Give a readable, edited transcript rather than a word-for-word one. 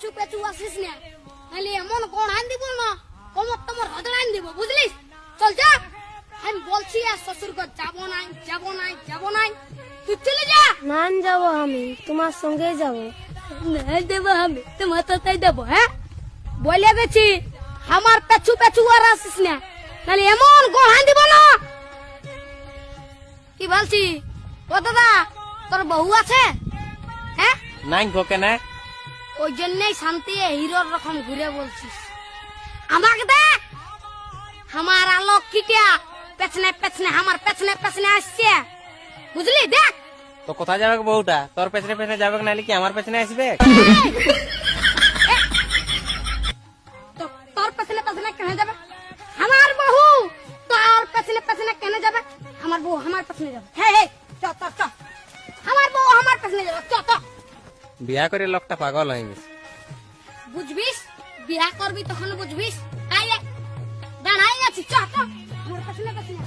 পেছু পেছু আসিস না, নাহলে এমন কোন আন দিব না, কোমর তোমার হদড় আন দিব, বুঝলিস? চল যা, আমি বলছি আর শ্বশুর ঘর যাবো নাই, যাবো নাই, যাবো নাই, তুই চলে যা। না যাবো, আমি তোমার সঙ্গে যাব। না দেবো আমি, তোমার তাই দেবো। হ্যাঁ, বলে গেছি আমার পেছু পেছু আর আসিস না, নাহলে এমন কোন আন দিব না। কি বলছি? ও দাদা, তোর বউ আছে? হ্যাঁ, নাই গো কেন? ওই জন্যই শান্তি হিরোর রকম ঘুরে বলছিস। আমাকে দেখ, আমার আলোক কিটা পেছনে পেছনে, আমার পেছনে পেছনে আসছে, বুঝলি? দেখ তো কোথায় যাবে গো বউটা? তোর পেছনে পেছনে যাবে নাহলে কি আমার পেছনে আসবে? তোর পেছনে পেছনে কেন যাবে? আমার বউ তোর পেছনে পেছনে কেন যাবে? আমার বউ আমার পেছনে যাবে। হ্যাঁ, চ চ চ, আমার বউ আমার পেছনে যাবে, চ চ। বিয়া করে লোকটা পাগল হয়ে গেছে। বুঝবিস, বিয়া করবি তখন বুঝবিস। আই দাঁড়াই আছি, চ চ, আমার পেছনে পেছনে।